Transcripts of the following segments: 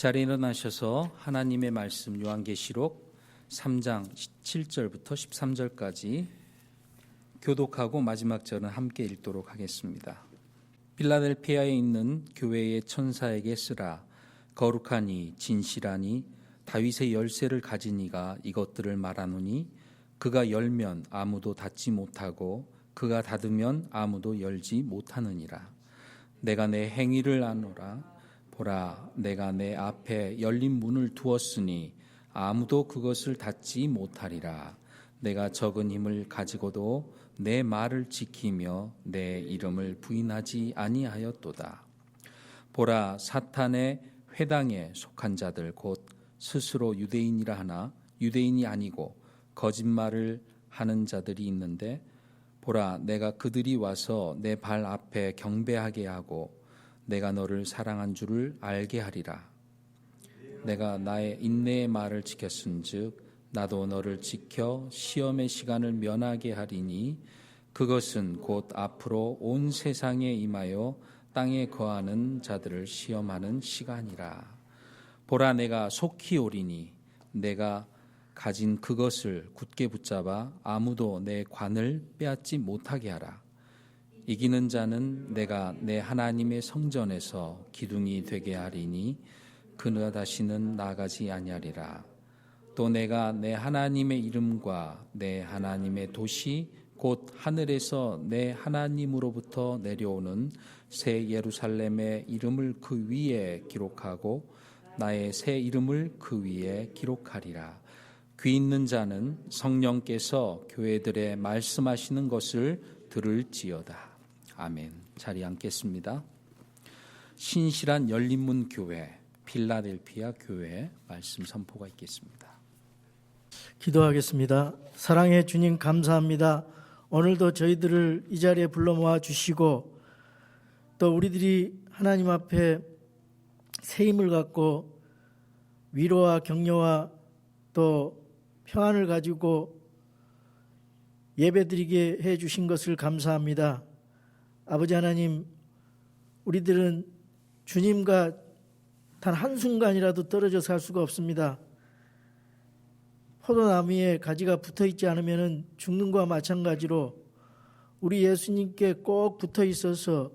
자리에 일어나셔서 하나님의 말씀 요한계시록 3장 7절부터 13절까지 교독하고 마지막 절은 함께 읽도록 하겠습니다. 필라델피아에 있는 교회의 천사에게 쓰라. 거룩하니 진실하니 다윗의 열쇠를 가진 이가 이것들을 말하노니 그가 열면 아무도 닫지 못하고 그가 닫으면 아무도 열지 못하느니라. 내가 내 행위를 아노라. 보라, 내가 내 앞에 열린 문을 두었으니 아무도 그것을 닫지 못하리라. 내가 적은 힘을 가지고도 내 말을 지키며 내 이름을 부인하지 아니하였도다. 보라, 사탄의 회당에 속한 자들 곧 스스로 유대인이라 하나 유대인이 아니고 거짓말을 하는 자들이 있는데, 보라, 내가 그들이 와서 내 발 앞에 경배하게 하고 내가 너를 사랑한 줄을 알게 하리라. 내가 나의 인내의 말을 지켰은즉 나도 너를 지켜 시험의 시간을 면하게 하리니 그것은 곧 앞으로 온 세상에 임하여 땅에 거하는 자들을 시험하는 시간이라. 보라, 내가 속히 오리니 내가 가진 그것을 굳게 붙잡아 아무도 내 관을 빼앗지 못하게 하라. 이기는 자는 내가 내 하나님의 성전에서 기둥이 되게 하리니 그가 다시는 나가지 아니하리라. 또 내가 내 하나님의 이름과 내 하나님의 도시 곧 하늘에서 내 하나님으로부터 내려오는 새 예루살렘의 이름을 그 위에 기록하고 나의 새 이름을 그 위에 기록하리라. 귀 있는 자는 성령께서 교회들에 말씀하시는 것을 들을지어다. 아멘. 자리에 앉겠습니다. 신실한 열린문 교회 필라델피아 교회 말씀 선포가 있겠습니다. 기도하겠습니다. 사랑의 주님, 감사합니다. 오늘도 저희들을 이 자리에 불러 모아 주시고 또 우리들이 하나님 앞에 새 힘을 갖고 위로와 격려와 또 평안을 가지고 예배드리게 해 주신 것을 감사합니다. 아버지 하나님, 우리들은 주님과 단 한순간이라도 떨어져 살 수가 없습니다. 포도나무에 가지가 붙어 있지 않으면 죽는 것과 마찬가지로 우리 예수님께 꼭 붙어 있어서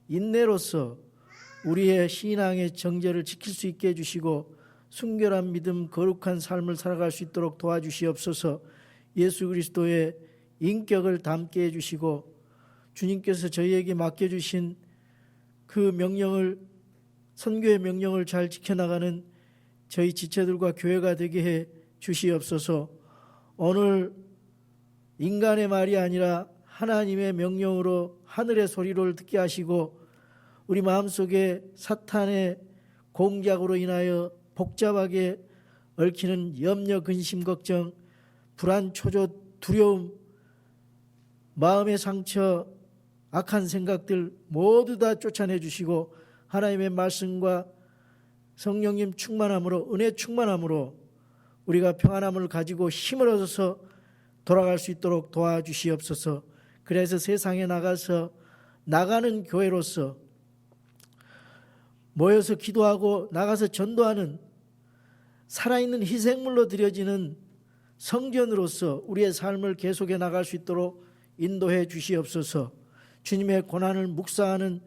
인내로서 우리의 신앙의 정절을 지킬 수 있게 해주시고 순결한 믿음, 거룩한 삶을 살아갈 수 있도록 도와주시옵소서. 예수 그리스도의 인격을 담게 해주시고 주님께서 저희에게 맡겨주신 그 명령을, 선교의 명령을 잘 지켜나가는 저희 지체들과 교회가 되게 해 주시옵소서. 오늘 인간의 말이 아니라 하나님의 명령으로 하늘의 소리를 듣게 하시고 우리 마음속에 사탄의 공작으로 인하여 복잡하게 얽히는 염려, 근심, 걱정, 불안, 초조, 두려움, 마음의 상처, 악한 생각들 모두 다 쫓아내 주시고 하나님의 말씀과 성령님 충만함으로, 은혜 충만함으로 우리가 평안함을 가지고 힘을 얻어서 돌아갈 수 있도록 도와주시옵소서. 그래서 세상에 나가는 교회로서 모여서 기도하고 나가서 전도하는 살아있는 희생물로 드려지는 성전으로서 우리의 삶을 계속해 나갈 수 있도록 인도해 주시옵소서. 주님의 고난을 묵상하는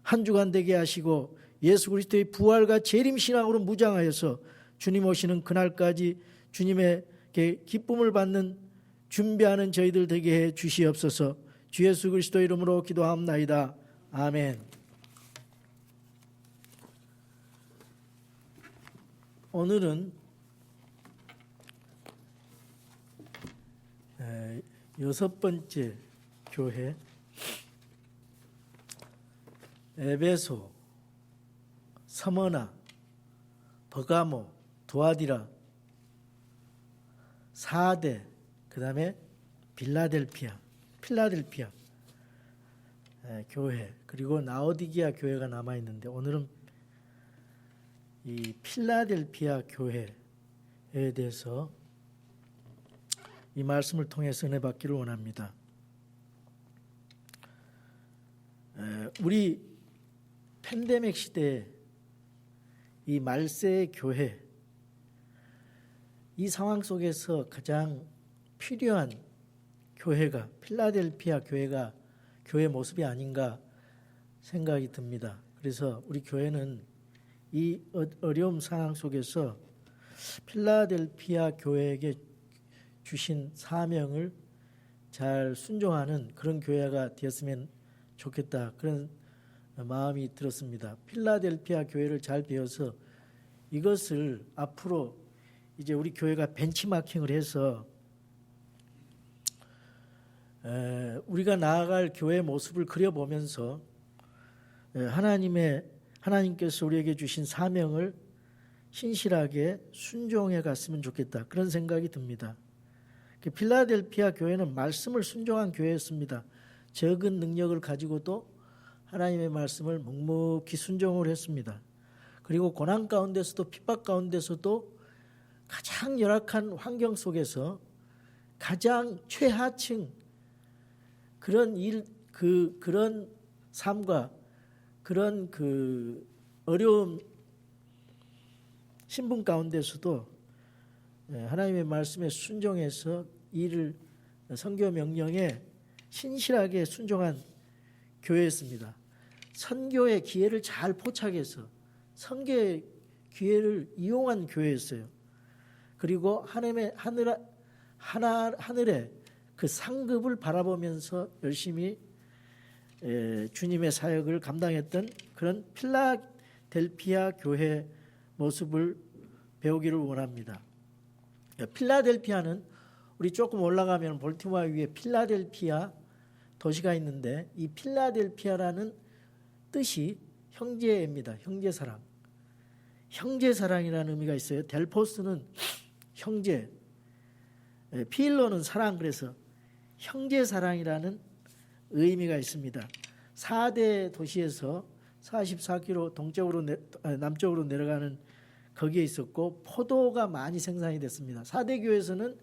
한 주간 되게 하시고 예수 그리스도의 부활과 재림신앙으로 무장하여서 주님 오시는 그날까지 주님의 기쁨을 받는 준비하는 저희들 되게 해 주시옵소서. 주 예수 그리스도 이름으로 기도하옵나이다. 아멘. 오늘은 6번째 교회 에베소, 서머나, 버가모, 두아디라, 사대, 그 다음에 필라델피아 교회, 그리고 라오디게아 교회가 남아있는데 오늘은 이 필라델피아 교회에 대해서 이 말씀을 통해서 은혜 받기를 원합니다. 우리 팬데믹 시대에 이 말세의 교회, 이 상황 속에서 가장 필요한 교회가 필라델피아 교회가 교회 모습이 아닌가 생각이 듭니다. 그래서 우리 교회는 이 어려움 상황 속에서 필라델피아 교회에게 주신 사명을 잘 순종하는 그런 교회가 되었으면 좋겠다, 그런 마음이 들었습니다. 필라델피아 교회를 잘 배워서 이것을 앞으로 이제 우리 교회가 벤치마킹을 해서 우리가 나아갈 교회 모습을 그려보면서 하나님께서 우리에게 주신 사명을 신실하게 순종해 갔으면 좋겠다, 그런 생각이 듭니다. 필라델피아 교회는 말씀을 순종한 교회였습니다. 적은 능력을 가지고도 하나님의 말씀을 묵묵히 순종을 했습니다. 그리고 고난 가운데서도 핍박 가운데서도 가장 열악한 환경 속에서 가장 최하층 그런 그런 삶과 그런 어려움 신분 가운데서도 하나님의 말씀에 순종해서 이를 선교 명령에 신실하게 순종한 교회였습니다. 선교의 기회를 잘 포착해서 선교의 기회를 이용한 교회였어요. 그리고 하늘의 그 상급을 바라보면서 열심히 주님의 사역을 감당했던 그런 필라델피아 교회 모습을 배우기를 원합니다. 필라델피아는 우리 조금 올라가면 볼티모어 위에 필라델피아 도시가 있는데, 이 필라델피아라는 뜻이 형제입니다. 형제사랑. 형제사랑이라는 의미가 있어요. 델포스는 형제, 필로는 사랑, 그래서 형제사랑이라는 의미가 있습니다. 4대 도시에서 44km 남쪽으로 내려가는 거기에 있었고, 포도가 많이 생산이 됐습니다. 4대 교회에서는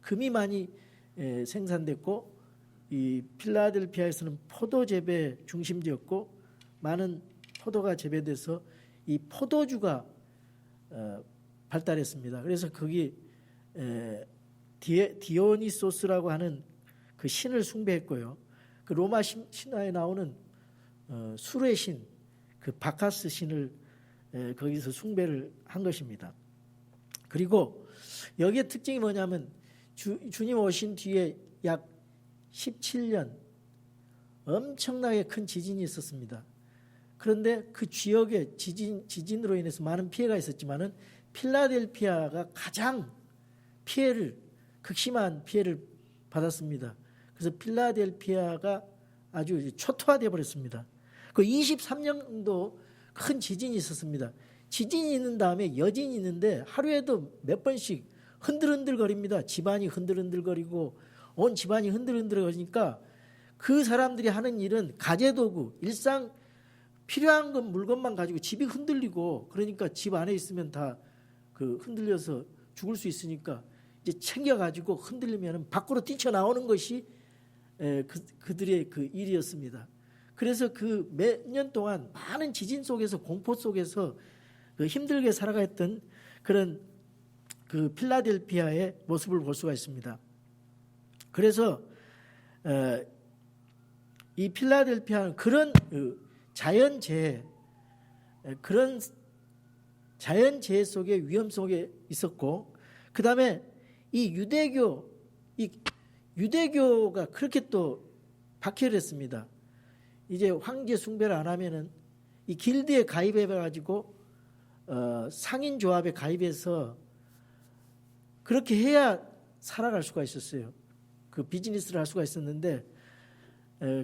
금이 많이 생산됐고, 이 필라델피아에서는 포도 재배 중심지였고, 많은 포도가 재배돼서 이 포도주가 발달했습니다. 그래서 거기 디오니소스라고 하는 그 신을 숭배했고요. 그 로마 신화에 나오는 술의 신, 그 바카스 신을 거기서 숭배를 한 것입니다. 그리고 여기에 특징이 뭐냐면 주님 오신 뒤에 약 17년 엄청나게 큰 지진이 있었습니다. 그런데 그 지역에 지진으로 인해서 많은 피해가 있었지만은 필라델피아가 가장 극심한 피해를 받았습니다. 그래서 필라델피아가 아주 초토화되어 버렸습니다. 그 23년도 큰 지진이 있었습니다. 지진이 있는 다음에 여진이 있는데 하루에도 몇 번씩 흔들흔들거립니다. 집안이 흔들흔들거리고 온 집안이 흔들흔들거리니까 그 사람들이 하는 일은 가재도구, 일상 필요한 물건만 가지고 집이 흔들리고, 그러니까 집 안에 있으면 다 흔들려서 죽을 수 있으니까 이제 챙겨가지고 흔들리면 밖으로 뛰쳐나오는 것이 그들의 그 일이었습니다. 그래서 그 몇 년 동안 많은 지진 속에서 공포 속에서 힘들게 살아갔던 그런 그 필라델피아의 모습을 볼 수가 있습니다. 그래서 이 필라델피아는 그런 자연재해 속에 위험 속에 있었고, 그 다음에 이 유대교가 그렇게 또 박해를 했습니다. 이제 황제 숭배를 안 하면은 이 길드에 가입해가지고 상인조합에 가입해서 그렇게 해야 살아갈 수가 있었어요. 그 비즈니스를 할 수가 있었는데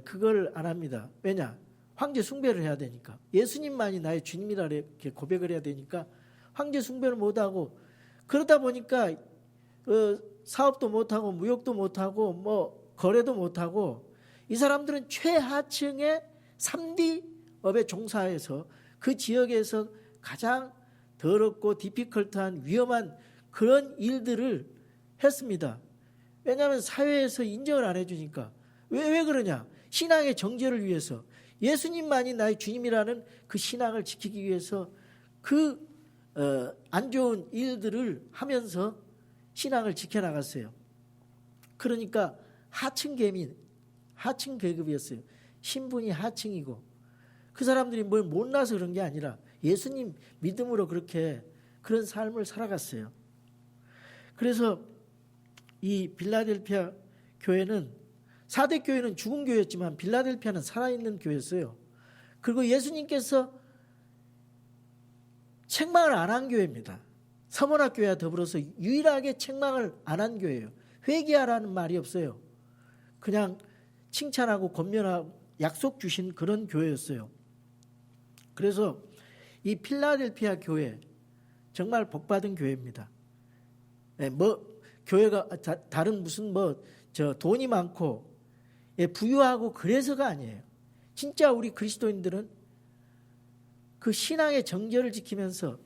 그걸 안 합니다. 왜냐? 황제 숭배를 해야 되니까. 예수님만이 나의 주님이라 이렇게 고백을 해야 되니까 황제 숭배를 못하고, 그러다 보니까 사업도 못하고 무역도 못하고 뭐 거래도 못하고, 이 사람들은 최하층의 3D 업에 종사해서 그 지역에서 가장 더럽고 디피컬트한 위험한 그런 일들을 했습니다. 왜냐하면 사회에서 인정을 안 해주니까. 왜 그러냐? 신앙의 정죄를 위해서, 예수님만이 나의 주님이라는 그 신앙을 지키기 위해서 그 안 좋은 일들을 하면서 신앙을 지켜나갔어요. 그러니까 하층 계급이었어요. 신분이 하층이고, 그 사람들이 뭘 못나서 그런 게 아니라 예수님 믿음으로 그런 삶을 살아갔어요. 그래서 이 빌라델피아 교회는, 4대 교회는 죽은 교회였지만 빌라델피아는 살아있는 교회였어요. 그리고 예수님께서 책망을 안 한 교회입니다. 서문학교회와 더불어서 유일하게 책망을 안 한 교회예요. 회개하라는 말이 없어요. 그냥 칭찬하고 권면하고 약속 주신 그런 교회였어요. 그래서 이 필라델피아 교회 정말 복받은 교회입니다. 교회가 다른 무슨 돈이 많고 부유하고 그래서가 아니에요. 진짜 우리 그리스도인들은 그 신앙의 정절을 지키면서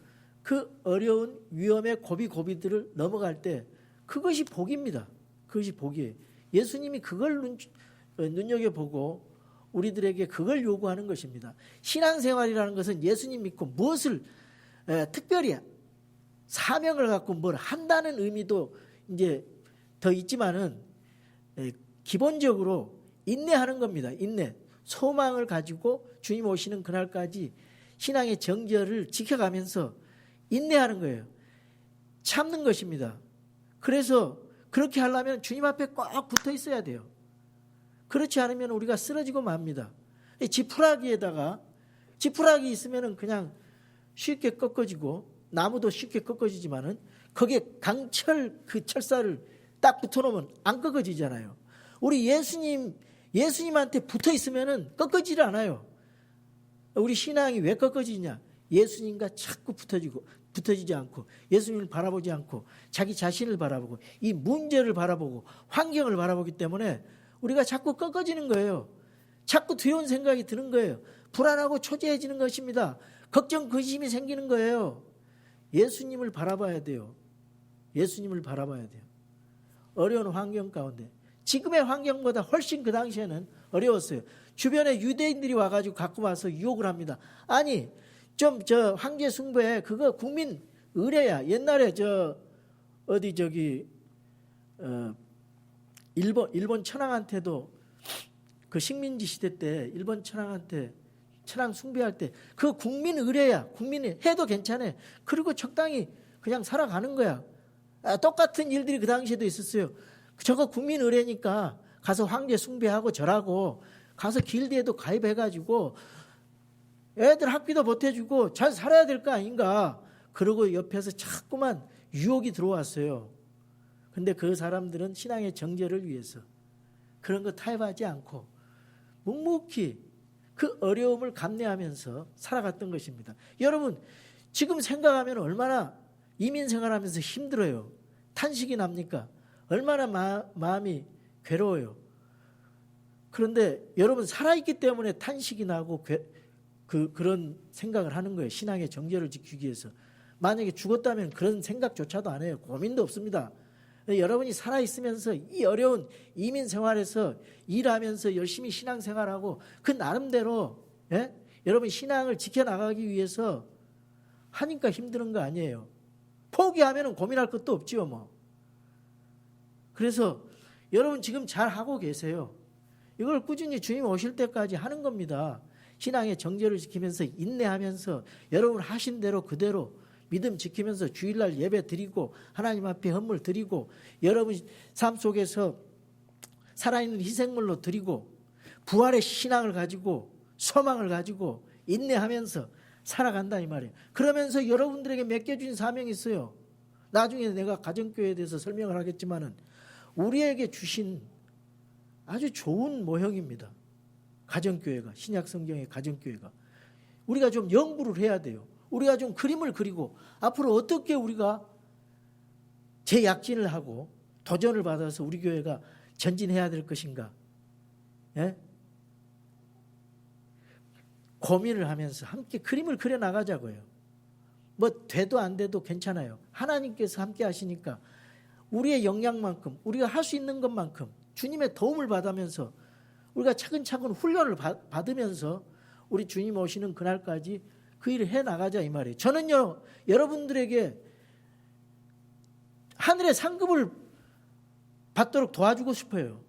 그 어려운 위험의 고비들을 넘어갈 때 그것이 복입니다. 그것이 복이에요. 예수님이 그걸 눈여겨보고 우리들에게 그걸 요구하는 것입니다. 신앙생활이라는 것은 예수님 믿고 무엇을 특별히 사명을 갖고 뭘 한다는 의미도 이제 더 있지만은 기본적으로 인내하는 겁니다. 인내. 소망을 가지고 주님 오시는 그날까지 신앙의 정절을 지켜가면서 인내하는 거예요. 참는 것입니다. 그래서 그렇게 하려면 주님 앞에 꼭 붙어 있어야 돼요. 그렇지 않으면 우리가 쓰러지고 맙니다. 지푸라기 있으면 그냥 쉽게 꺾어지고, 나무도 쉽게 꺾어지지만은 거기에 강철 그 철사를 딱 붙여놓으면 안 꺾어지잖아요. 우리 예수님한테 붙어 있으면은 꺾어지질 않아요. 우리 신앙이 왜 꺾어지냐? 예수님과 자꾸 붙어지지 않고, 예수님을 바라보지 않고 자기 자신을 바라보고 이 문제를 바라보고 환경을 바라보기 때문에 우리가 자꾸 꺾어지는 거예요. 자꾸 두려운 생각이 드는 거예요. 불안하고 초조해지는 것입니다. 걱정, 근심이 생기는 거예요. 예수님을 바라봐야 돼요. 예수님을 바라봐야 돼요. 어려운 환경 가운데, 지금의 환경보다 훨씬 그 당시에는 어려웠어요. 주변에 유대인들이 와가지고 갖고 와서 유혹을 합니다. 아니, 황제 숭배에 그거 국민 의례야. 옛날에 일본 천황한테도 그 식민지 시대 때 일본 천황한테 천황 숭배할 때 그 국민 의례야. 국민이 해도 괜찮아. 그리고 적당히 그냥 살아가는 거야. 똑같은 일들이 그 당시에도 있었어요. 저거 국민 의례니까 가서 황제 숭배하고 절하고 가서 길드에도 가입해가지고 애들 학비도 보태주고 잘 살아야 될 거 아닌가. 그러고 옆에서 자꾸만 유혹이 들어왔어요. 근데 그 사람들은 신앙의 정절을 위해서 그런 거 타협하지 않고 묵묵히 그 어려움을 감내하면서 살아갔던 것입니다. 여러분, 지금 생각하면 얼마나 이민 생활하면서 힘들어요. 탄식이 납니까? 얼마나 마음이 괴로워요. 그런데 여러분, 살아있기 때문에 탄식이 나고 그런 생각을 하는 거예요. 신앙의 정절을 지키기 위해서. 만약에 죽었다면 그런 생각조차도 안 해요. 고민도 없습니다. 여러분이 살아있으면서 이 어려운 이민 생활에서 일하면서 열심히 신앙생활하고 그 나름대로 여러분 신앙을 지켜나가기 위해서 하니까 힘드는 거 아니에요. 포기하면 고민할 것도 없지요 뭐. 그래서 여러분 지금 잘 하고 계세요. 이걸 꾸준히 주님 오실 때까지 하는 겁니다. 신앙의 정절을 지키면서 인내하면서 여러분 하신 대로 그대로 믿음 지키면서 주일날 예배 드리고 하나님 앞에 헌물 드리고 여러분 삶 속에서 살아있는 희생물로 드리고 부활의 신앙을 가지고 소망을 가지고 인내하면서 살아간다 이 말이에요. 그러면서 여러분들에게 맡겨준 사명이 있어요. 나중에 내가 가정교회에 대해서 설명을 하겠지만은 우리에게 주신 아주 좋은 모형입니다. 가정교회가, 신약성경의 가정교회가. 우리가 좀 연구를 해야 돼요. 우리가 좀 그림을 그리고 앞으로 어떻게 우리가 재약진을 하고 도전을 받아서 우리 교회가 전진해야 될 것인가. 고민을 하면서 함께 그림을 그려나가자고요. 뭐 돼도 안 돼도 괜찮아요. 하나님께서 함께 하시니까 우리의 역량만큼 우리가 할 수 있는 것만큼 주님의 도움을 받으면서 우리가 차근차근 훈련을 받으면서 우리 주님 오시는 그날까지 그 일을 해 나가자 이 말이에요. 저는요, 여러분들에게 하늘의 상급을 받도록 도와주고 싶어요.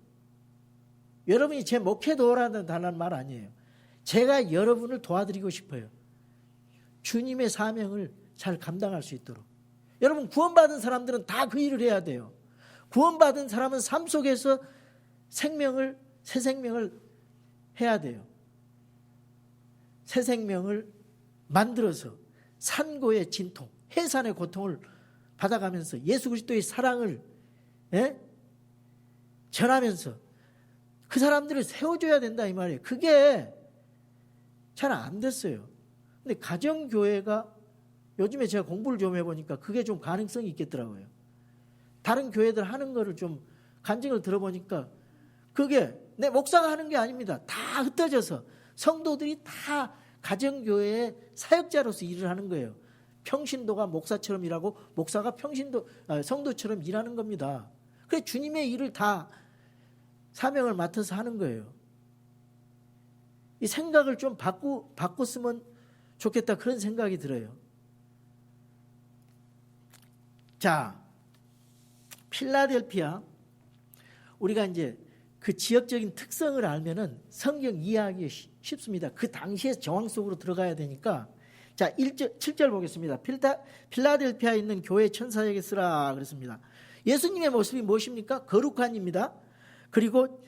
여러분이 제 목회 도와달라는 말 아니에요. 제가 여러분을 도와드리고 싶어요. 주님의 사명을 잘 감당할 수 있도록. 여러분, 구원받은 사람들은 다 그 일을 해야 돼요. 구원받은 사람은 삶 속에서 새 생명을 해야 돼요. 새 생명을 만들어서 산고의 진통, 해산의 고통을 받아가면서 예수 그리스도의 사랑을 전하면서 그 사람들을 세워줘야 된다 이 말이에요. 그게 잘 안 됐어요. 근데 가정교회가 요즘에 제가 공부를 좀 해보니까 그게 좀 가능성이 있겠더라고요. 다른 교회들 하는 거를 좀 간증을 들어보니까 그게 내 목사가 하는 게 아닙니다. 다 흩어져서 성도들이 다 가정교회의 사역자로서 일을 하는 거예요. 평신도가 목사처럼 일하고 목사가 성도처럼 일하는 겁니다. 그래서 주님의 일을 다 사명을 맡아서 하는 거예요. 이 생각을 좀 바꿨으면 좋겠다 그런 생각이 들어요. 자, 필라델피아 우리가 이제 그 지역적인 특성을 알면은 성경 이해하기 쉽습니다. 그 당시의 정황 속으로 들어가야 되니까 자 7절 보겠습니다. 필라델피아에 있는 교회 천사에게 쓰라 그랬습니다. 예수님의 모습이 무엇입니까? 거룩한 입니다. 그리고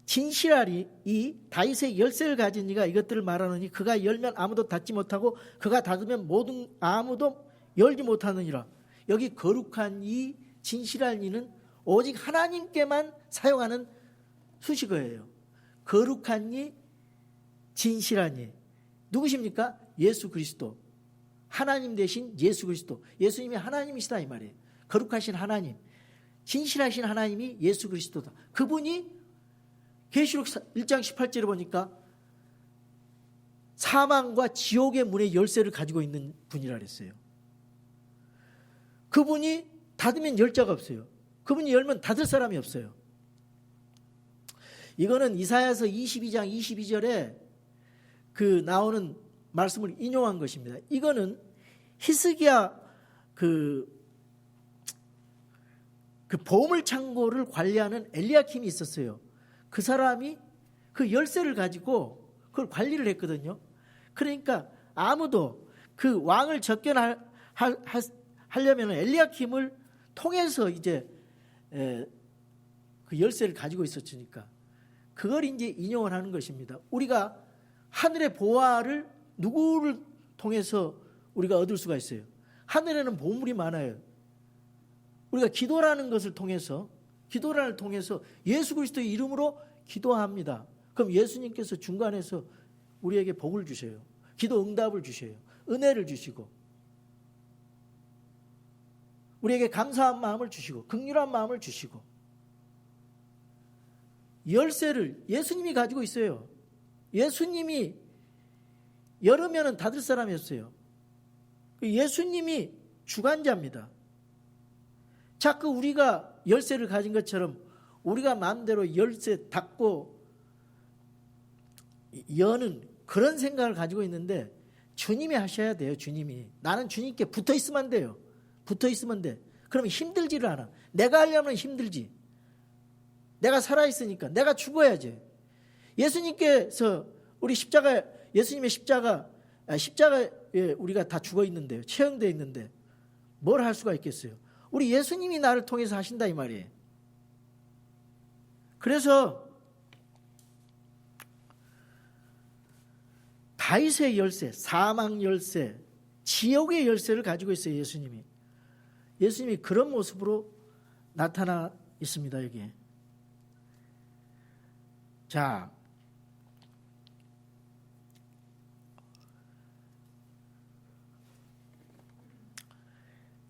진실하리 이 다윗의 열쇠를 가진 이가 이것들을 말하느니 그가 열면 아무도 닫지 못하고 그가 닫으면 아무도 열지 못하느니라. 여기 거룩한 이 진실한 이는 오직 하나님께만 사용하는 수식어예요. 거룩한 이 진실한 이 누구십니까? 예수 그리스도. 하나님 대신 예수 그리스도. 예수님이 하나님이시다 이 말이에요. 거룩하신 하나님, 진실하신 하나님이 예수 그리스도다. 그분이 계시록 1장 18절에 보니까 사망과 지옥의 문의 열쇠를 가지고 있는 분이라 그랬어요. 그분이 닫으면 열 자가 없어요. 그분이 열면 닫을 사람이 없어요. 이거는 이사야서 22장 22절에 그 나오는 말씀을 인용한 것입니다. 이거는 히스기야 그 보물 창고를 관리하는 엘리야킴이 있었어요. 그 사람이 그 열쇠를 가지고 그걸 관리를 했거든요. 그러니까 아무도 그 왕을 접견하려면 엘리야킴을 통해서 이제 그 열쇠를 가지고 있었으니까 그걸 이제 인용을 하는 것입니다. 우리가 하늘의 보화를 누구를 통해서 우리가 얻을 수가 있어요? 하늘에는 보물이 많아요. 우리가 기도라는 것을 통해서 예수 그리스도의 이름으로 기도합니다. 그럼 예수님께서 중간에서 우리에게 복을 주셔요. 기도 응답을 주셔요. 은혜를 주시고 우리에게 감사한 마음을 주시고 긍휼한 마음을 주시고 열쇠를 예수님이 가지고 있어요. 예수님이 열으면 닫을 사람이 없어요. 예수님이 주관자입니다. 자꾸 우리가 열쇠를 가진 것처럼 우리가 마음대로 열쇠 닫고 여는 그런 생각을 가지고 있는데 주님이 하셔야 돼요. 주님이. 나는 주님께 붙어 있으면 안 돼요. 붙어 있으면 돼. 그러면 힘들지를 않아. 내가 하려면 힘들지. 내가 살아있으니까. 내가 죽어야지. 예수님께서 우리 예수님의 십자가에 우리가 다 죽어 있는데요. 처형되어 있는데 뭘 할 수가 있겠어요? 우리 예수님이 나를 통해서 하신다 이 말이에요. 그래서 다윗의 열쇠, 사망 열쇠, 지옥의 열쇠를 가지고 있어요. 예수님이 그런 모습으로 나타나 있습니다. 여기에. 자,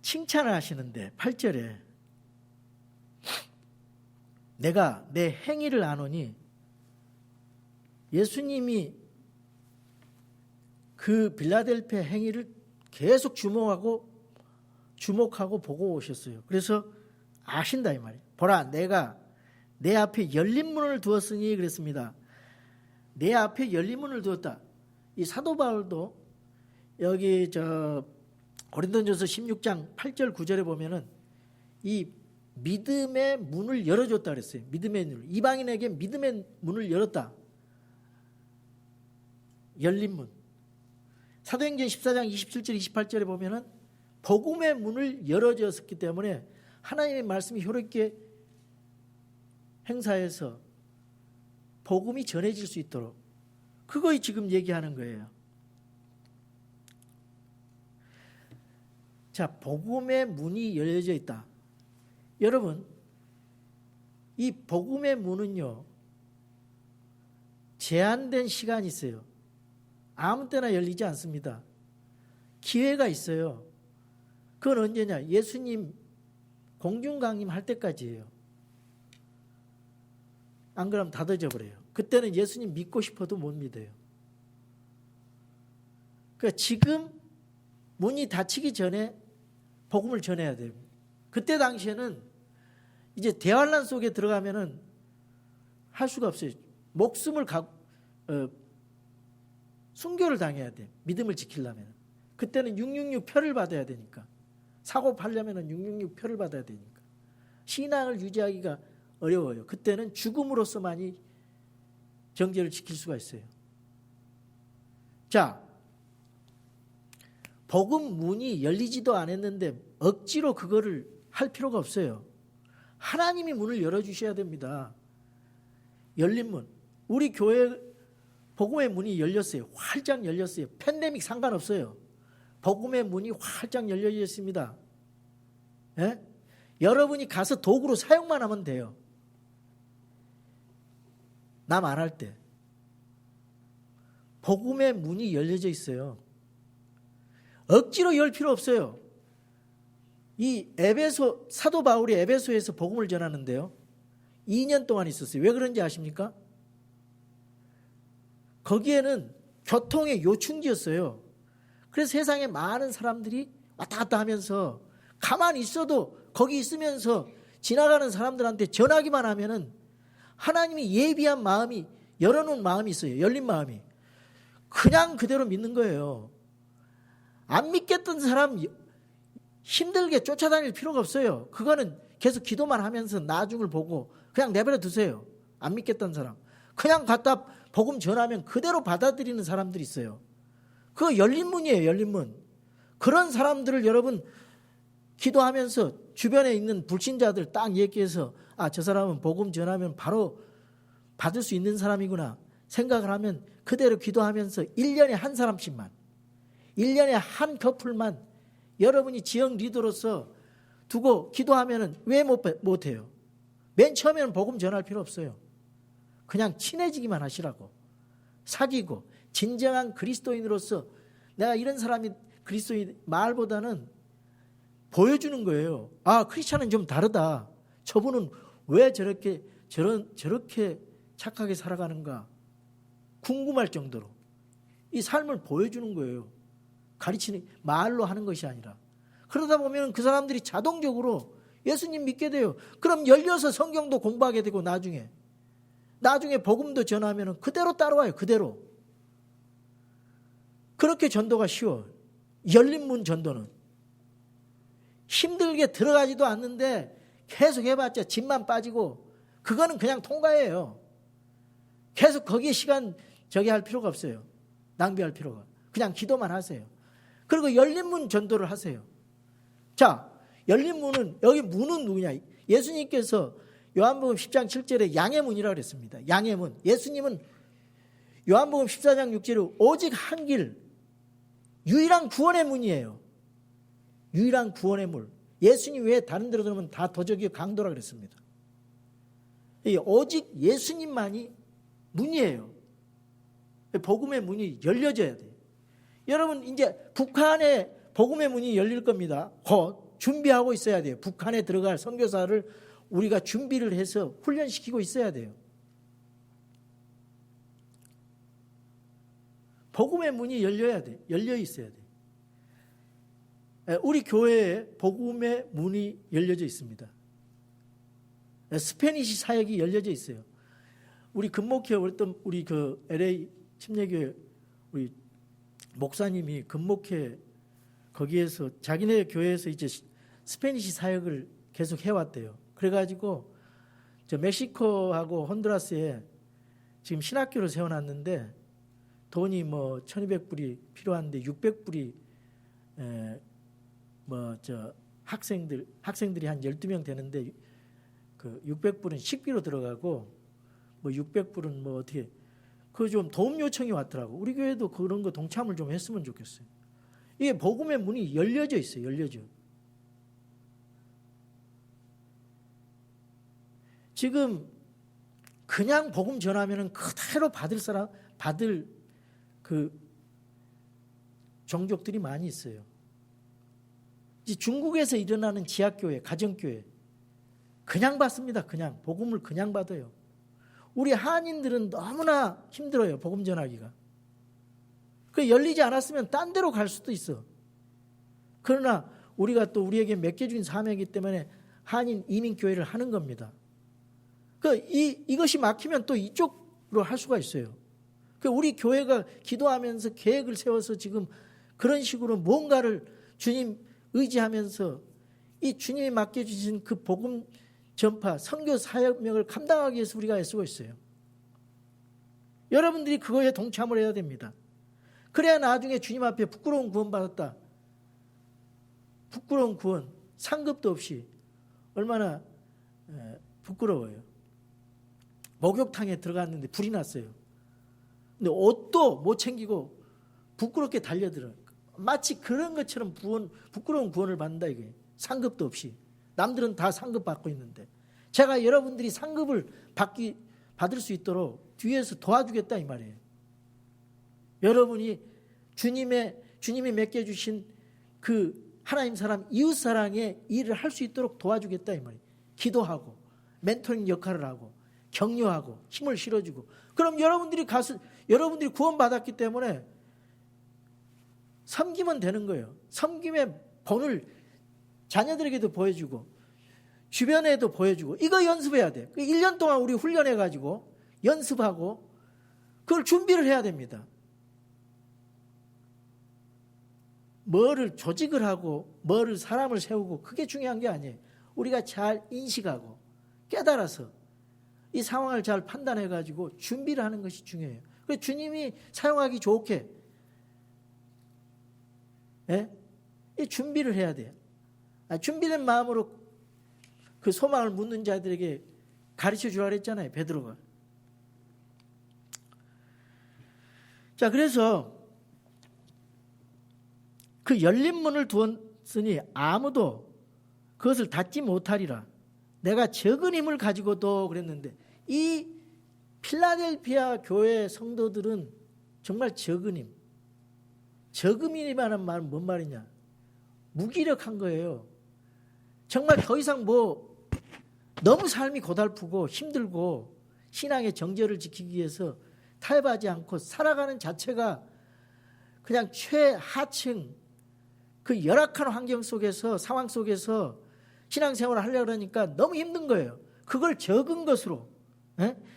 칭찬을 하시는데 8절에 내가 내 행위를 아노니 예수님이 그 빌라델피아 행위를 계속 주목하고 보고 오셨어요. 그래서 아신다 이 말이에요. 보라 내가 내 앞에 열린 문을 두었으니 그랬습니다. 내 앞에 열린 문을 두었다. 이 사도 바울도 여기 고린도전서 16장 8절 9절에 보면은 이 믿음의 문을 열어줬다 그랬어요. 믿음의 문을. 이방인에게 믿음의 문을 열었다. 열린 문. 사도행전 14장 27절 28절에 보면은 복음의 문을 열어줬기 때문에 하나님의 말씀이 효롭게 행사해서 복음이 전해질 수 있도록 그거 지금 얘기하는 거예요. 자, 복음의 문이 열려져 있다. 여러분, 이 복음의 문은요, 제한된 시간이 있어요. 아무 때나 열리지 않습니다. 기회가 있어요. 그건 언제냐? 예수님 공중강림 할 때까지예요. 안 그러면 닫아져 버려요. 그때는 예수님 믿고 싶어도 못 믿어요. 그러니까 지금 문이 닫히기 전에 복음을 전해야 돼요. 그때 당시에는 이제 대환란 속에 들어가면은 할 수가 없어요. 목숨을 순교를 당해야 돼. 믿음을 지키려면. 그때는 666 표를 받아야 되니까. 사고 팔려면은 666 표를 받아야 되니까. 신앙을 유지하기가 어려워요. 그때는 죽음으로서만이 정죄를 지킬 수가 있어요. 자, 복음 문이 열리지도 않았는데 억지로 그거를 할 필요가 없어요. 하나님이 문을 열어주셔야 됩니다. 열린 문. 우리 교회 복음의 문이 열렸어요. 활짝 열렸어요. 팬데믹 상관없어요. 복음의 문이 활짝 열려 있습니다. 예? 여러분이 가서 도구로 사용만 하면 돼요. 남 안 할 때. 복음의 문이 열려져 있어요. 억지로 열 필요 없어요. 이 사도 바울이 에베소에서 복음을 전하는데요. 2년 동안 있었어요. 왜 그런지 아십니까? 거기에는 교통의 요충지였어요. 그래서 세상에 많은 사람들이 왔다 갔다 하면서 가만히 있어도 거기 있으면서 지나가는 사람들한테 전하기만 하면은 하나님이 예비한 마음이, 열어놓은 마음이 있어요. 열린 마음이. 그냥 그대로 믿는 거예요. 안 믿겠던 사람 힘들게 쫓아다닐 필요가 없어요. 그거는 계속 기도만 하면서 나중을 보고 그냥 내버려 두세요. 안 믿겠던 사람. 그냥 갖다 복음 전하면 그대로 받아들이는 사람들이 있어요. 그거 열린 문이에요. 열린 문. 그런 사람들을 여러분 기도하면서 주변에 있는 불신자들 딱 얘기해서 저 사람은 복음 전하면 바로 받을 수 있는 사람이구나 생각을 하면 그대로 기도하면서 1년에 한 사람씩만 1년에 한 커플만 여러분이 지역 리더로서 두고 기도하면 왜 못해요? 맨 처음에는 복음 전할 필요 없어요. 그냥 친해지기만 하시라고. 사귀고 진정한 그리스도인으로서 내가 이런 사람이 그리스도인 말보다는 보여주는 거예요. 크리스찬은 좀 다르다. 저분은 왜 저렇게 착하게 살아가는가 궁금할 정도로 이 삶을 보여주는 거예요. 가르치는 말로 하는 것이 아니라. 그러다 보면 그 사람들이 자동적으로 예수님 믿게 돼요. 그럼 열려서 성경도 공부하게 되고 나중에 복음도 전하면 그대로 따라와요. 그대로. 그렇게 전도가 쉬워. 열린 문 전도는. 힘들게 들어가지도 않는데 계속 해봤자 집만 빠지고 그거는 그냥 통과예요. 계속 거기에 시간 할 필요가 없어요. 낭비할 필요가. 그냥 기도만 하세요. 그리고 열린 문 전도를 하세요. 자, 열린 문은 여기 문은 누구냐? 예수님께서 요한복음 10장 7절에 양의 문이라고 그랬습니다. 양의 문. 예수님은 요한복음 14장 6절에 오직 한 길, 유일한 구원의 문이에요. 유일한 구원의 문. 예수님 외에 다른 데로 들어오면 다 도적이요 강도라 그랬습니다. 오직 예수님만이 문이에요. 복음의 문이 열려져야 돼요. 여러분 이제 북한에 복음의 문이 열릴 겁니다. 곧 준비하고 있어야 돼요. 북한에 들어갈 선교사를 우리가 준비를 해서 훈련시키고 있어야 돼요. 복음의 문이 열려야 돼. 열려 있어야 돼. 우리 교회에 복음의 문이 열려져 있습니다. 스페니시 사역이 열려져 있어요. 우리 금목회 어떤 우리 LA 침례교회 우리 목사님이 금목회 거기에서 자기네 교회에서 이제 스페니시 사역을 계속 해왔대요. 그래가지고 저 멕시코하고 혼두라스에 지금 신학교를 세워놨는데 돈이 뭐 1,200불이 필요한데 600불이 뭐 저 학생들이 한 12명 되는데 그 600불은 식비로 들어가고 뭐 600불은 뭐 어떻게 그 좀 도움 요청이 왔더라고. 우리 교회도 그런 거 동참을 좀 했으면 좋겠어요. 이게 복음의 문이 열려져 있어요. 열려져. 지금 그냥 복음 전하면은 그대로 받을 그 종족들이 많이 있어요. 이제 중국에서 일어나는 지하교회, 가정교회 그냥 받습니다. 그냥 복음을 그냥 받아요. 우리 한인들은 너무나 힘들어요. 복음 전하기가. 그 열리지 않았으면 딴 데로 갈 수도 있어. 그러나 우리가 또 우리에게 맡겨진 사명이기 때문에 한인 이민교회를 하는 겁니다. 이것이 막히면 또 이쪽으로 할 수가 있어요. 우리 교회가 기도하면서 계획을 세워서 지금 그런 식으로 뭔가를 주님 의지하면서 이 주님이 맡겨주신 그 복음 전파, 선교 사역명을 감당하기 위해서 우리가 애쓰고 있어요. 여러분들이 그거에 동참을 해야 됩니다. 그래야 나중에 주님 앞에 부끄러운 구원 받았다. 부끄러운 구원, 상급도 없이 얼마나 부끄러워요. 목욕탕에 들어갔는데 불이 났어요. 근데 옷도 못 챙기고 부끄럽게 달려들어요. 마치 그런 것처럼 부끄러운 구원을 받는다 이게. 상급도 없이. 남들은 다 상급 받고 있는데 제가 여러분들이 상급을 받을 수 있도록 뒤에서 도와주겠다 이 말이에요. 여러분이 주님이 맡겨주신 그 하나님 사람 이웃 사랑의 일을 할 수 있도록 도와주겠다 이 말이에요. 기도하고 멘토링 역할을 하고 격려하고 힘을 실어주고 그럼 여러분들이 구원받았기 때문에 섬기면 되는 거예요. 섬김의 본을 자녀들에게도 보여주고 주변에도 보여주고 이거 연습해야 돼. 1년 동안 우리 훈련해가지고 연습하고 그걸 준비를 해야 됩니다. 뭐를 조직을 하고 뭐를 사람을 세우고 그게 중요한 게 아니에요. 우리가 잘 인식하고 깨달아서 이 상황을 잘 판단해가지고 준비를 하는 것이 중요해요. 그래서 주님이 사용하기 좋게 이 준비를 해야 돼요. 준비된 마음으로 그 소망을 묻는 자들에게 가르쳐 주라 그랬잖아요. 베드로가. 자, 그래서 그 열린 문을 두었으니 아무도 그것을 닫지 못하리라. 내가 적은 힘을 가지고도 그랬는데 이 필라델피아 교회 성도들은 정말 적은 힘. 적음이라는 말은 뭔 말이냐? 무기력한 거예요. 정말 더 이상 너무 삶이 고달프고 힘들고 신앙의 정절을 지키기 위해서 타협하지 않고 살아가는 자체가 그냥 최하층 그 열악한 환경 속에서 상황 속에서 신앙생활을 하려고 하니까 너무 힘든 거예요. 그걸 적은 것으로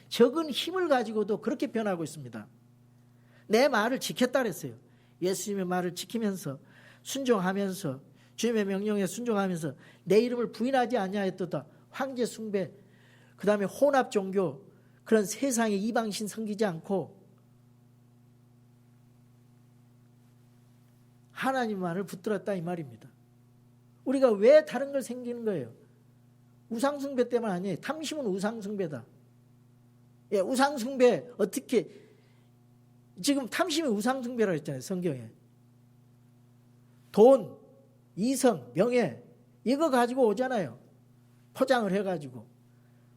적은 힘을 가지고도 그렇게 변하고 있습니다. 내 말을 지켰다 그랬어요. 예수님의 말을 지키면서 순종하면서 주님의 명령에 순종하면서 내 이름을 부인하지 아니하였도다. 황제 숭배, 그 다음에 혼합 종교, 그런 세상의 이방신 섬기지 않고 하나님만을 붙들었다 이 말입니다. 우리가 왜 다른 걸 섬기는 거예요? 우상숭배 때문 아니에요. 탐심은 우상숭배다. 예, 우상숭배 어떻게 지금 탐심이 우상숭배라고 했잖아요. 성경에. 돈, 이성, 명예 이거 가지고 오잖아요. 포장을 해가지고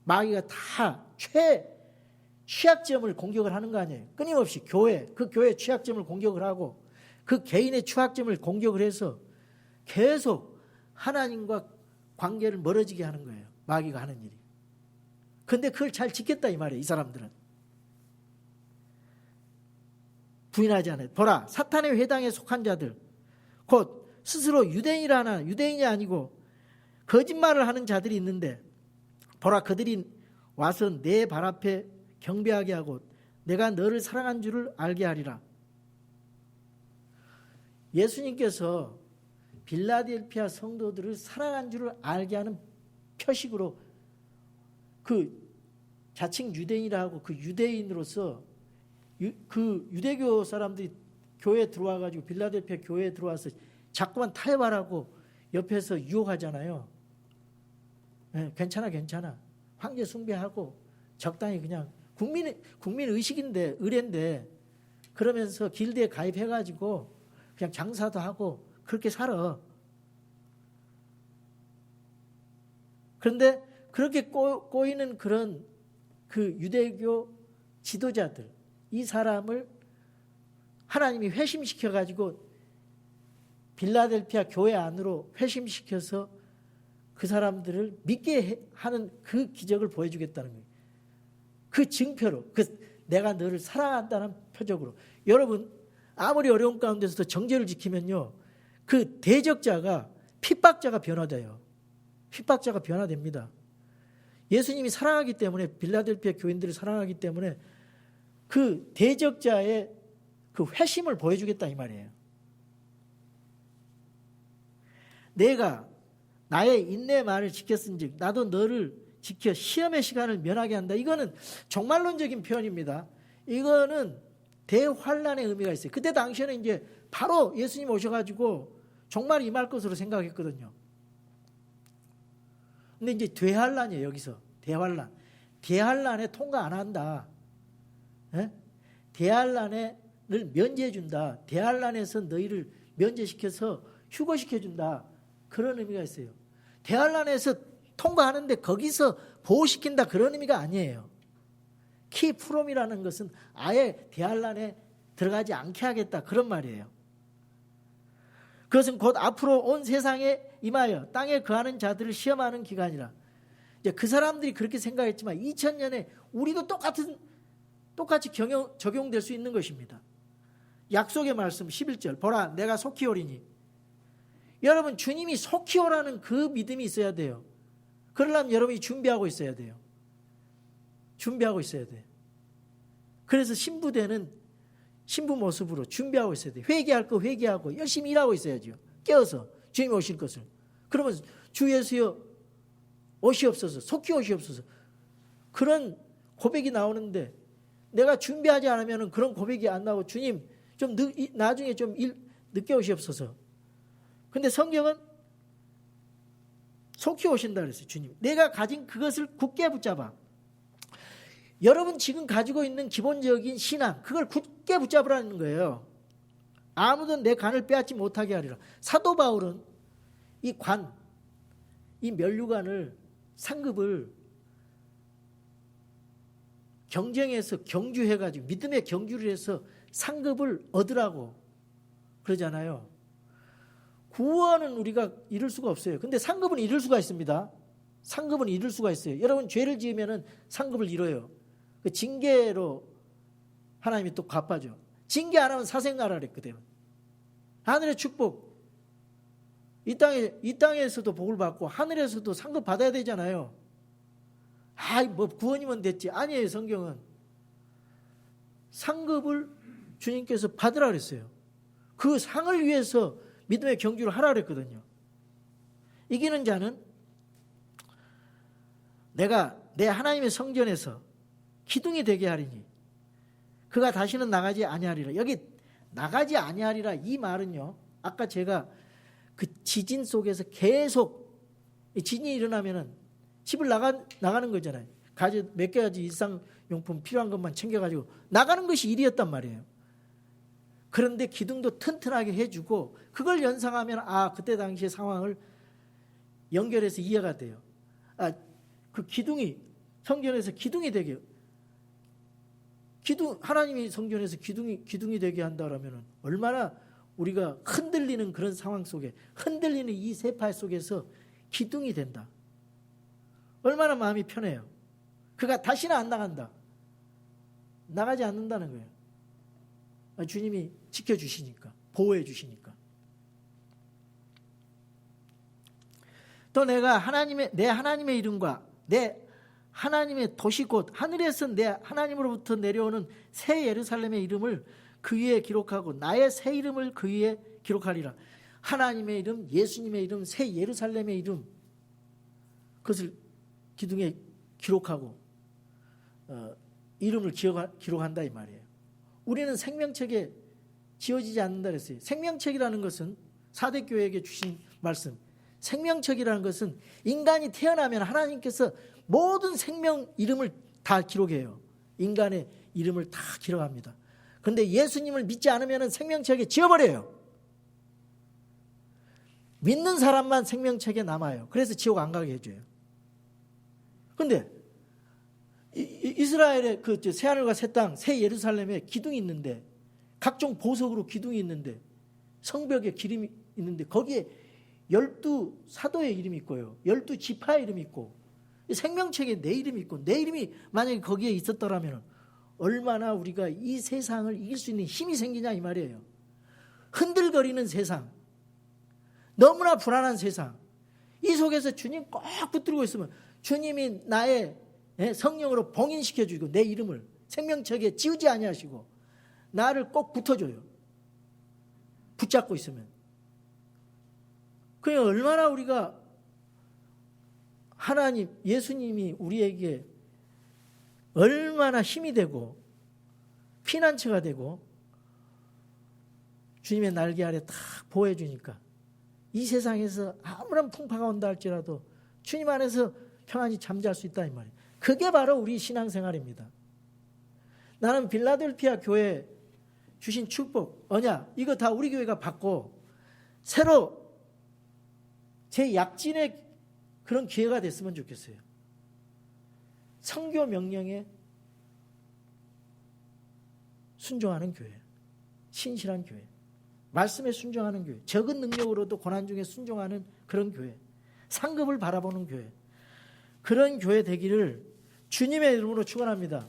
마귀가 다 취약점을 공격을 하는 거 아니에요. 끊임없이 그 교회 취약점을 공격을 하고 그 개인의 취약점을 공격을 해서 계속 하나님과 관계를 멀어지게 하는 거예요. 마귀가 하는 일이. 그런데 그걸 잘 지켰다 이 말이에요. 이 사람들은. 부인하지 않아요. 보라, 사탄의 회당에 속한 자들 곧 스스로 유대인이 아니고 거짓말을 하는 자들이 있는데 보라, 그들이 와서 내 발 앞에 경배하게 하고 내가 너를 사랑한 줄을 알게 하리라. 예수님께서 빌라델피아 성도들을 사랑한 줄을 알게 하는 표식으로 그 자칭 유대인이라 하고 그 유대인으로서 그 유대교 사람들이 교회에 들어와 가지고 빌라델피아 교회에 들어와서 자꾸만 타협하라고 옆에서 유혹하잖아요. 네, 괜찮아. 황제 숭배하고 적당히 그냥 국민 의식인데 의례인데 그러면서 길드에 가입해 가지고 그냥 장사도 하고 그렇게 살아. 그런데 그렇게 꼬이는 그런 그 유대교 지도자들, 이 사람을 하나님이 회심시켜 가지고 빌라델피아 교회 안으로 회심시켜서 그 사람들을 믿게 하는 그 기적을 보여주겠다는 거예요. 그 증표로, 내가 너를 사랑한다는 표적으로. 여러분, 아무리 어려운 가운데서도 정죄를 지키면요, 그 대적자가, 핍박자가 변화돼요. 핍박자가 변화됩니다. 예수님이 사랑하기 때문에, 빌라델피아 교인들을 사랑하기 때문에 그 대적자의 그 회심을 보여주겠다 이 말이에요. 내가 나의 인내의 말을 지켰은즉 나도 너를 지켜 시험의 시간을 면하게 한다. 이거는 종말론적인 표현입니다. 이거는 대환란의 의미가 있어요. 그때 당시에는 이제 바로 예수님 오셔가지고 종말이 임할 것으로 생각했거든요. 근데 이제 대환란이에요. 여기서 대환란. 대환란에 통과 안 한다. 예? 대환란을 면제해 준다. 대환란에서 너희를 면제시켜서 휴거시켜 준다. 그런 의미가 있어요. 대환란에서 통과하는데 거기서 보호시킨다 그런 의미가 아니에요. 키프롬이라는 것은 아예 대환란에 들어가지 않게 하겠다 그런 말이에요. 그것은 곧 앞으로 온 세상에 임하여 땅에 거하는 자들을 시험하는 기간이라. 이제 그 사람들이 그렇게 생각했지만 2000년에 우리도 똑같이 적용될 수 있는 것입니다. 약속의 말씀 11절 보라 내가 속히 오리니. 여러분 주님이 속히 오라는 그 믿음이 있어야 돼요. 그러려면 여러분이 준비하고 있어야 돼요. 준비하고 있어야 돼요. 그래서 신부되는 신부 모습으로 준비하고 있어야 돼요. 회개할 거 회개하고 열심히 일하고 있어야죠. 깨어서 주님이 오실 것을. 그러면 주 예수여 오시옵소서, 속히 오시옵소서. 그런 고백이 나오는데 내가 준비하지 않으면 그런 고백이 안 나오고 주님 좀 나중에 좀 늦게 오시옵소서. 근데 성경은 속히 오신다 그랬어요. 주님. 내가 가진 그것을 굳게 붙잡아. 여러분 지금 가지고 있는 기본적인 신앙 그걸 굳게 붙잡으라는 거예요. 아무도 내 관을 빼앗지 못하게 하리라. 사도 바울은 이 면류관을 상급을 경쟁해서 경주해가지고 믿음의 경주를 해서 상급을 얻으라고 그러잖아요. 구원은 우리가 이룰 수가 없어요. 근데 상급은 이룰 수가 있습니다. 상급은 이룰 수가 있어요. 여러분 죄를 지으면 상급을 이뤄요. 그 징계로 하나님이 또 갚아줘. 징계 안 하면 사생나라 그랬거든요. 하늘의 축복. 이 땅에서도 복을 받고 하늘에서도 상급 받아야 되잖아요. 뭐 구원이면 됐지. 아니에요. 성경은 상급을 주님께서 받으라 그랬어요. 그 상을 위해서 믿음의 경주를 하라 그랬거든요. 이기는 자는 내가 내 하나님의 성전에서 기둥이 되게 하리니 그가 다시는 나가지 아니하리라. 여기 나가지 아니하리라 이 말은요. 아까 제가 그 지진 속에서 계속 지진이 일어나면은 집을 나가는 거잖아요. 몇 가지 일상용품 필요한 것만 챙겨가지고 나가는 것이 일이었단 말이에요. 그런데 기둥도 튼튼하게 해주고 그걸 연상하면 그때 당시의 상황을 연결해서 이해가 돼요. 그 기둥이 성전에서 기둥이 되게 하나님이 성전에서 기둥이 되게 한다라면 얼마나 우리가 흔들리는 그런 상황 속에 흔들리는 이 세파 속에서 기둥이 된다. 얼마나 마음이 편해요. 그가 다시는 안 나간다. 나가지 않는다는 거예요. 주님이 지켜주시니까 보호해 주시니까. 또 내가 내 하나님의 이름과 내 하나님의 도시 곧 하늘에서 내 하나님으로부터 내려오는 새 예루살렘의 이름을 그 위에 기록하고 나의 새 이름을 그 위에 기록하리라. 하나님의 이름, 예수님의 이름, 새 예루살렘의 이름, 그것을 기둥에 기록하고 이름을 기록한다 이 말이에요. 우리는 생명책에 지어지지 않는다 그랬어요. 생명책이라는 것은 사대교회에게 주신 말씀, 생명책이라는 것은 인간이 태어나면 하나님께서 모든 생명 이름을 다 기록해요. 인간의 이름을 다 기록합니다. 그런데 예수님을 믿지 않으면 생명책에 지워버려요. 믿는 사람만 생명책에 남아요. 그래서 지옥 안 가게 해줘요. 그런데 이스라엘의 그 새하늘과 새 땅, 새 예루살렘에 기둥이 있는데, 각종 보석으로 기둥이 있는데, 성벽에 기름이 있는데, 거기에 12사도의 이름이 있고요, 12지파의 이름이 있고, 생명책에 내 이름이 있고, 내 이름이 만약에 거기에 있었더라면 얼마나 우리가 이 세상을 이길 수 있는 힘이 생기냐 이 말이에요. 흔들거리는 세상, 너무나 불안한 세상, 이 속에서 주님 꼭 붙들고 있으면 주님이 나의 성령으로 봉인시켜주고 내 이름을 생명책에 지우지 아니하시고 나를 꼭 붙어줘요. 붙잡고 있으면. 그냥 얼마나 우리가 하나님, 예수님이 우리에게 얼마나 힘이 되고 피난처가 되고 주님의 날개 아래 딱 보호해 주니까 이 세상에서 아무런 풍파가 온다 할지라도 주님 안에서 평안히 잠잘 수 있다 이 말이에요. 그게 바로 우리 신앙생활입니다. 나는 빌라델피아 교회 주신 축복, 언약, 이거 다 우리 교회가 받고 새로 제 약진의 그런 기회가 됐으면 좋겠어요. 선교 명령에 순종하는 교회, 신실한 교회, 말씀에 순종하는 교회, 적은 능력으로도 고난 중에 순종하는 그런 교회, 상급을 바라보는 교회, 그런 교회 되기를 주님의 이름으로 축원합니다.